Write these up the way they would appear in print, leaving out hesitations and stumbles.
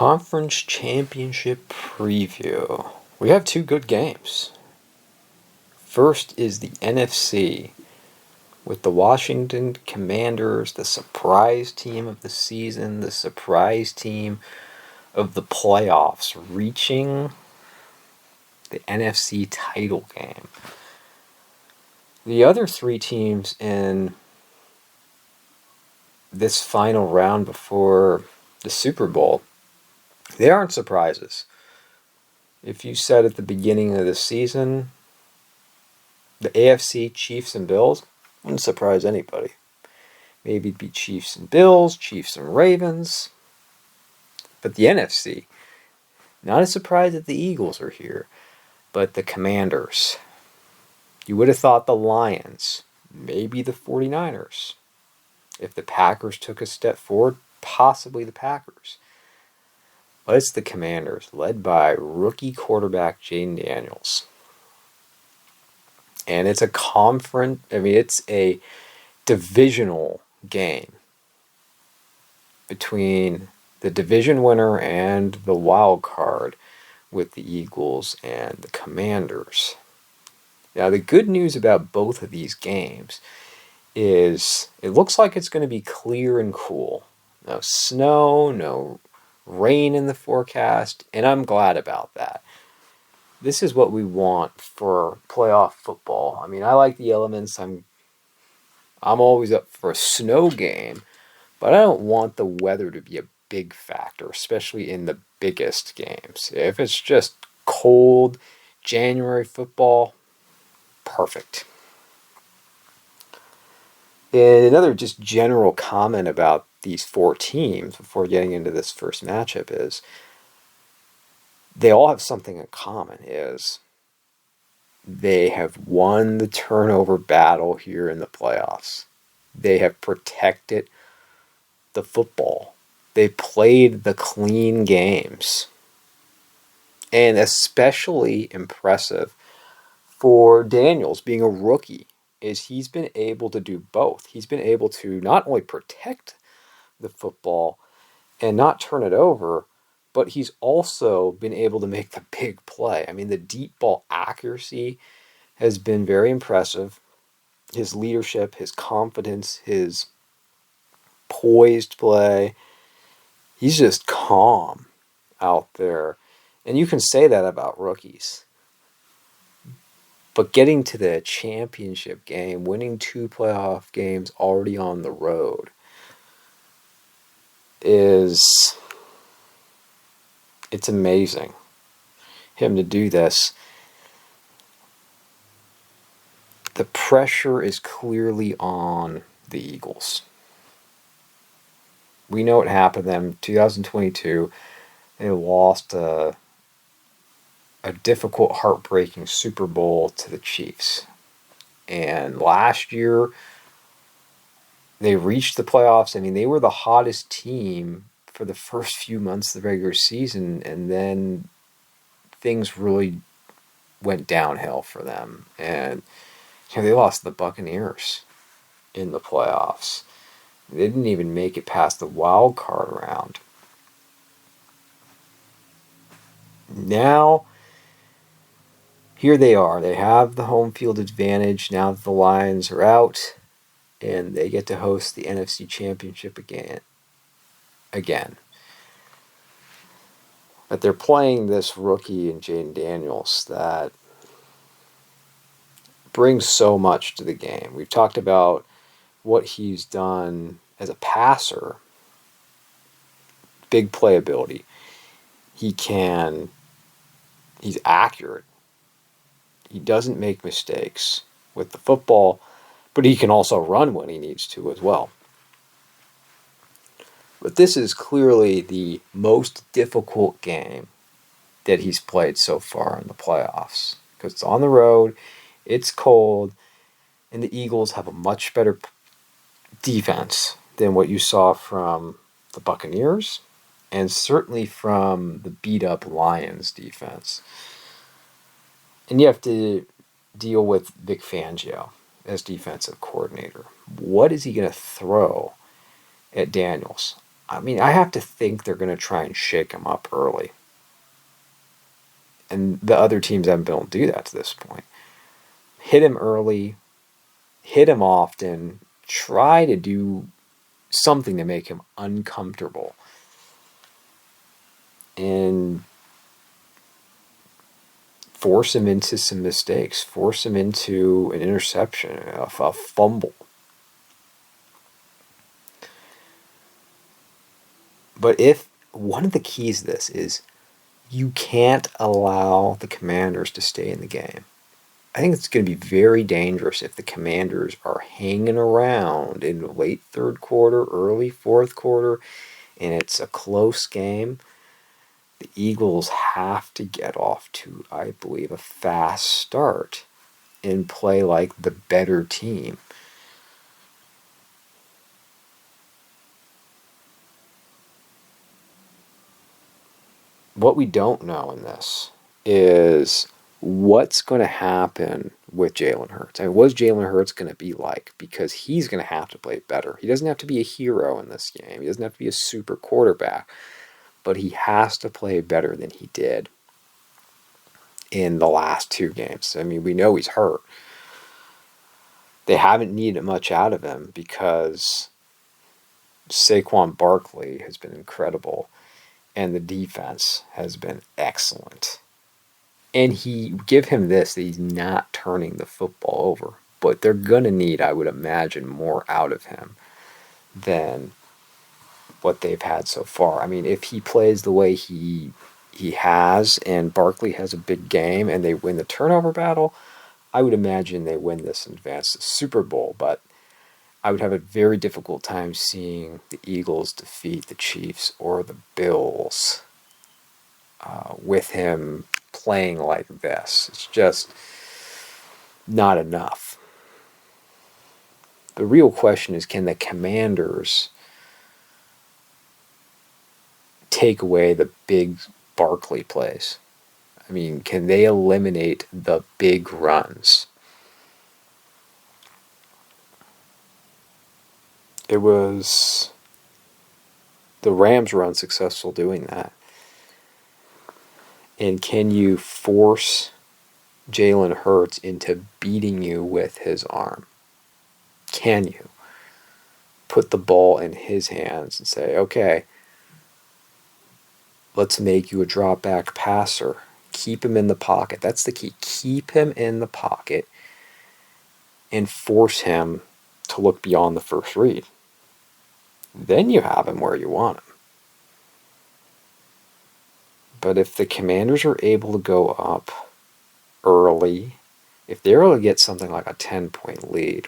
Conference Championship preview. We have two good games. First is the NFC with the Washington Commanders, the surprise team of the season, the surprise team of the playoffs, reaching the NFC title game. The other three teams in this final round before the Super Bowl, they aren't surprises. If you said at the beginning of the season, the AFC, Chiefs and Bills, wouldn't surprise anybody. Maybe it'd be Chiefs and Bills, Chiefs and Ravens. But the NFC, not a surprise that the Eagles are here, but the Commanders. You would have thought the Lions, maybe the 49ers. If the Packers took a step forward, possibly the Packers. But it's the Commanders, led by rookie quarterback Jayden Daniels. And it's it's a divisional game between the division winner and the wild card with the Eagles and the Commanders. Now, the good news about both of these games is it looks like it's going to be clear and cool. No snow, no rain in the forecast, and I'm glad about that. This is what we want for playoff football. I mean, I like the elements. I'm always up for a snow game, but I don't want the weather to be a big factor, especially in the biggest games. If it's just cold January football, perfect. And another just general comment about these four teams before getting into this first matchup is they all have something in common, is they have won the turnover battle here in the playoffs. They have protected the football. They played the clean games. And especially impressive for Daniels being a rookie is he's been able to do both. He's been able to not only protect the football and not turn it over, but he's also been able to make the big play. I mean, the deep ball accuracy has been very impressive. His leadership, his confidence, his poised play. He's just calm out there. And you can say that about rookies. But getting to the championship game, winning 2 playoff games already on the road it's amazing. Him to do this. The pressure is clearly on the Eagles. We know what happened to them. 2022, they lost a difficult, heartbreaking Super Bowl to the Chiefs. And last year, they reached the playoffs. I mean, they were the hottest team for the first few months of the regular season, and then things really went downhill for them. And they lost to the Buccaneers in the playoffs. They didn't even make it past the wild card round. Now, here they are. They have the home field advantage now that the Lions are out, and they get to host the NFC Championship again. But they're playing this rookie in Jayden Daniels that brings so much to the game. We've talked about what he's done as a passer. Big playability. He's accurate. He doesn't make mistakes with the football, but he can also run when he needs to as well. But this is clearly the most difficult game that he's played so far in the playoffs. Because it's on the road, it's cold, and the Eagles have a much better defense than what you saw from the Buccaneers, and certainly from the beat-up Lions defense. And you have to deal with Vic Fangio as defensive coordinator. What is he going to throw at Daniels? I mean, I have to think they're going to try and shake him up early. And the other teams haven't been able to do that to this point. Hit him early, hit him often, try to do something to make him uncomfortable. And force him into some mistakes, force him into an interception, a fumble. But if one of the keys to this is you can't allow the Commanders to stay in the game. I think it's going to be very dangerous if the Commanders are hanging around in the late third quarter, early fourth quarter, and it's a close game. The Eagles have to get off to, I believe, a fast start and play like the better team. What we don't know in this is what's going to happen with Jalen Hurts. I mean, what's Jalen Hurts going to be like? Because he's going to have to play better. He doesn't have to be a hero in this game. He doesn't have to be a super quarterback. But he has to play better than he did in the last two games. I mean, we know he's hurt. They haven't needed much out of him because Saquon Barkley has been incredible. And the defense has been excellent. And give him this, that he's not turning the football over. But they're going to need, I would imagine, more out of him than what they've had so far. I mean, if he plays the way he has and Barkley has a big game and they win the turnover battle, I would imagine they win this and advance to the Super Bowl. But I would have a very difficult time seeing the Eagles defeat the Chiefs or the Bills with him playing like this. It's just not enough. The real question is, can the Commanders take away the big Barkley plays? I mean, can they eliminate the big runs? It was the Rams were unsuccessful doing that. And can you force Jalen Hurts into beating you with his arm? Can you put the ball in his hands and say, okay, let's make you a drop back passer. Keep him in the pocket. That's the key. Keep him in the pocket and force him to look beyond the first read. Then you have him where you want him. But if the Commanders are able to go up early, if they're able to get something like a 10-point lead,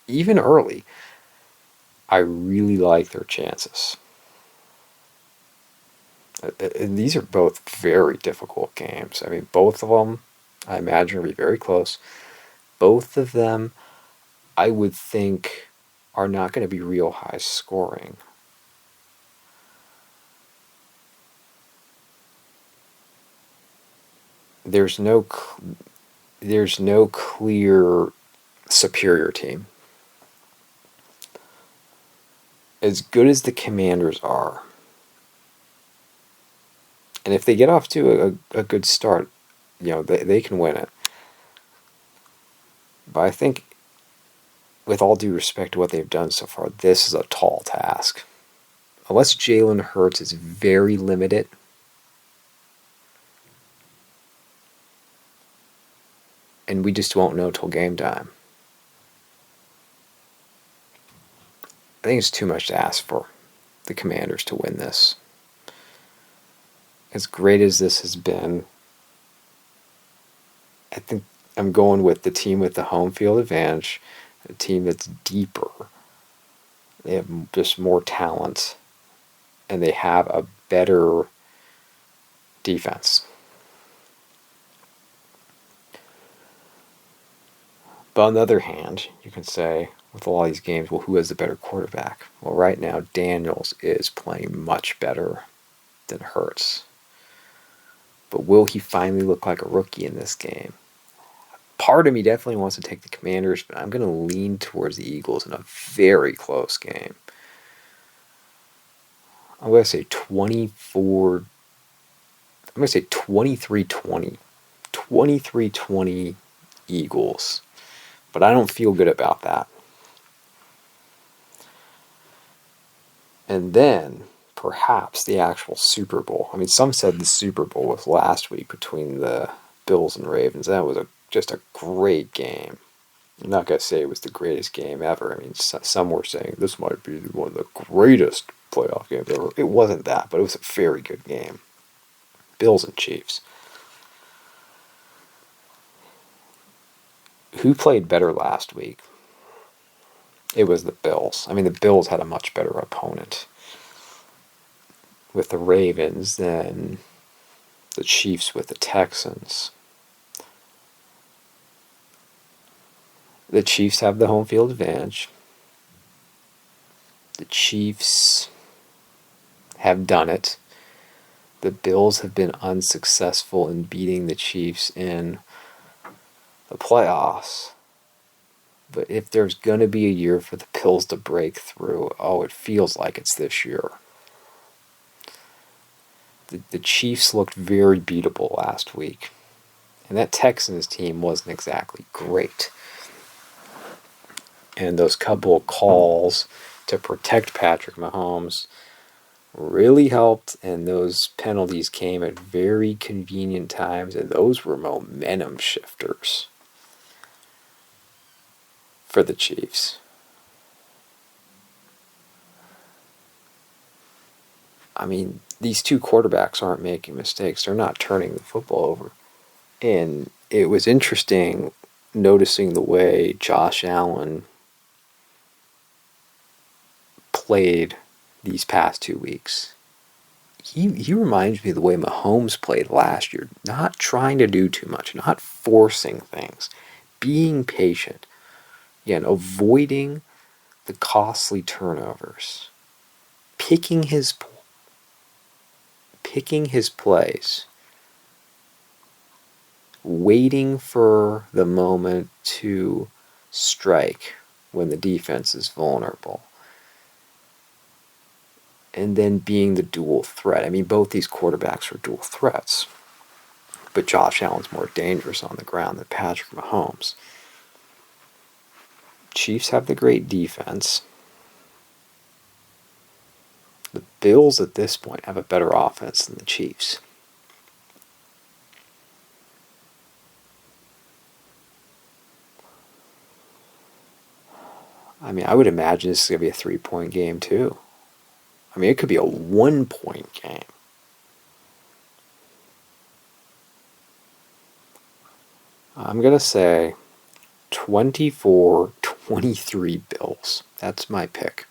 even early, I really like their chances. And these are both very difficult games. I mean, both of them, I imagine, will be very close. Both of them, I would think, are not going to be real high scoring. There's no clear superior team. As good as the Commanders are, and if they get off to a good start, they can win it. But I think, with all due respect to what they've done so far, this is a tall task. Unless Jalen Hurts is very limited, and we just won't know till game time. I think it's too much to ask for the Commanders to win this. As great as this has been, I think I'm going with the team with the home field advantage, a team that's deeper. They have just more talent, and they have a better defense. But on the other hand, you can say, with a lot of these games, well, who has the better quarterback? Well, right now, Daniels is playing much better than Hurts. But will he finally look like a rookie in this game? Part of me definitely wants to take the Commanders, but I'm going to lean towards the Eagles in a very close game. I'm going to say 24. I'm going to say 23-20. 23-20 Eagles. But I don't feel good about that. And then, perhaps, the actual Super Bowl. I mean, some said the Super Bowl was last week between the Bills and Ravens. That was just a great game. I'm not going to say it was the greatest game ever. I mean, some were saying this might be one of the greatest playoff games ever. It wasn't that, but it was a very good game. Bills and Chiefs. Who played better last week? It was the Bills. I mean, the Bills had a much better opponent with the Ravens than the Chiefs with the Texans. The Chiefs have the home field advantage. The Chiefs have done it. The Bills have been unsuccessful in beating the Chiefs in the playoffs. But if there's going to be a year for the Bills to break through, it feels like it's this year. The Chiefs looked very beatable last week. And that Texans team wasn't exactly great. And those couple of calls to protect Patrick Mahomes really helped, and those penalties came at very convenient times, and those were momentum shifters for the Chiefs. I mean, these two quarterbacks aren't making mistakes. They're not turning the football over. And it was interesting noticing the way Josh Allen played these past 2 weeks. He reminds me of the way Mahomes played last year. Not trying to do too much, not forcing things, being patient, again, avoiding the costly turnovers, picking his plays, waiting for the moment to strike when the defense is vulnerable, and then being the dual threat. I mean, both these quarterbacks are dual threats, but Josh Allen's more dangerous on the ground than Patrick Mahomes. Chiefs have the great defense. The Bills at this point have a better offense than the Chiefs. I mean, I would imagine this is going to be a 3-point game too. I mean, it could be a 1-point game. I'm going to say 24-23 Bills. That's my pick.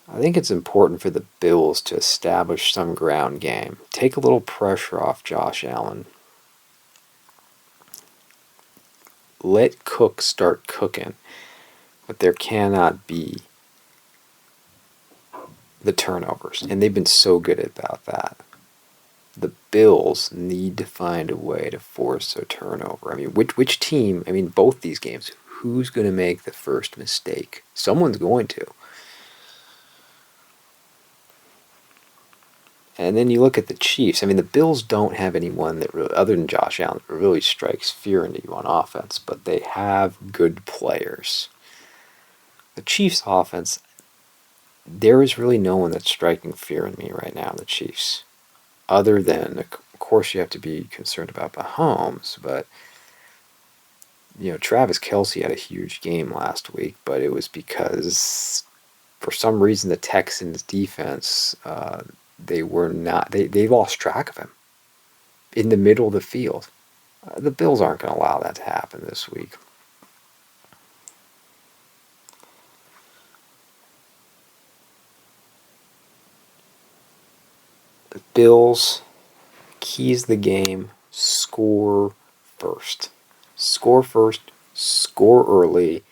I think it's important for the Bills to establish some ground game. Take a little pressure off Josh Allen. Let Cook start cooking. But there cannot be the turnovers. And they've been so good about that. The Bills need to find a way to force a turnover. I mean, which team, I mean, both these games, who's going to make the first mistake? Someone's going to. And then you look at the Chiefs. I mean, the Bills don't have anyone that really, other than Josh Allen, that really strikes fear into you on offense, but they have good players. The Chiefs' offense, there is really no one that's striking fear in me right now, the Chiefs. Other than, of course, you have to be concerned about Mahomes, but, you know, Travis Kelce had a huge game last week, but it was because, for some reason, the Texans' defense, they lost track of him in the middle of the field. The Bills aren't going to allow that to happen this week. The Bills, keys the game, score first. Score first, score early.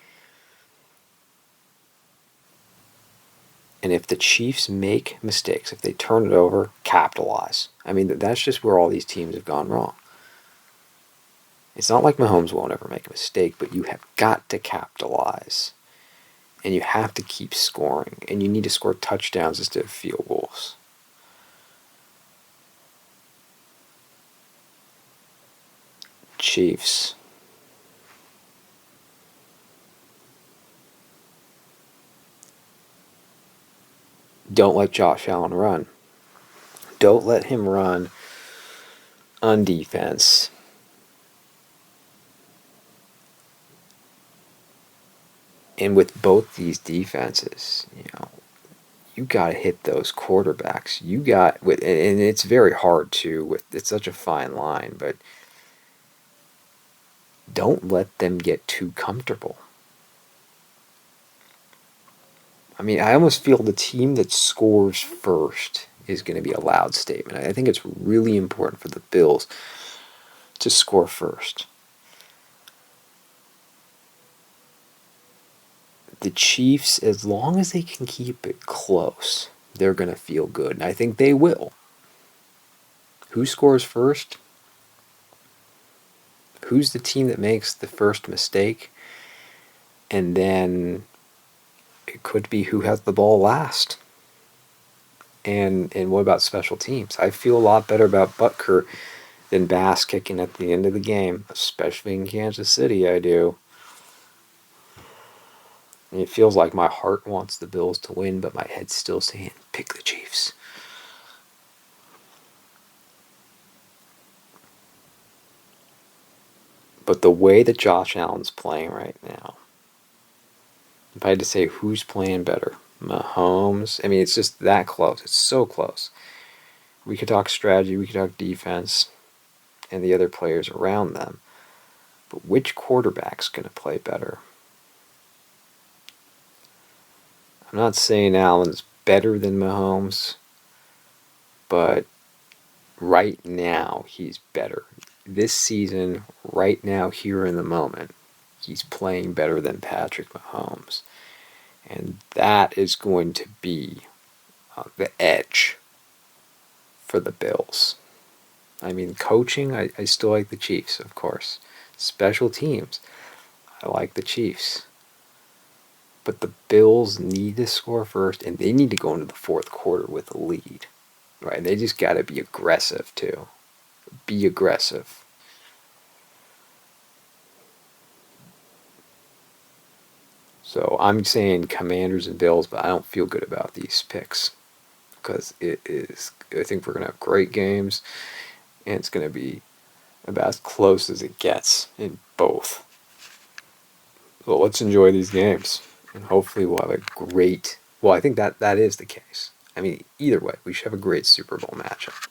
And if the Chiefs make mistakes, if they turn it over, capitalize. I mean, that's just where all these teams have gone wrong. It's not like Mahomes won't ever make a mistake, but you have got to capitalize. And you have to keep scoring. And you need to score touchdowns instead of field goals. Chiefs. Don't let Josh Allen run. Don't let him run on defense. And with both these defenses, you got to hit those quarterbacks. And it's very hard to. It's such a fine line, but don't let them get too comfortable. I mean, I almost feel the team that scores first is going to be a loud statement. I think it's really important for the Bills to score first. The Chiefs, as long as they can keep it close, they're going to feel good. And I think they will. Who scores first? Who's the team that makes the first mistake? And then it could be who has the ball last. And what about special teams? I feel a lot better about Butker than Bass kicking at the end of the game, especially in Kansas City. I do. And it feels like my heart wants the Bills to win, but my head's still saying, pick the Chiefs. But the way that Josh Allen's playing right now, if I had to say who's playing better, Mahomes, I mean, it's just that close. It's so close. We could talk strategy, we could talk defense, and the other players around them. But which quarterback's going to play better? I'm not saying Allen's better than Mahomes, but right now he's better. This season, right now, here in the moment, he's playing better than Patrick Mahomes. And that is going to be the edge for the Bills. I mean, coaching, I still like the Chiefs, of course. Special teams, I like the Chiefs. But the Bills need to score first, and they need to go into the fourth quarter with a lead. Right? They just got to be aggressive, too. Be aggressive. So I'm saying Commanders and Bills, but I don't feel good about these picks. Because I think we're going to have great games, and it's going to be about as close as it gets in both. So let's enjoy these games, and hopefully we'll have a great. Well, I think that is the case. I mean, either way, we should have a great Super Bowl matchup.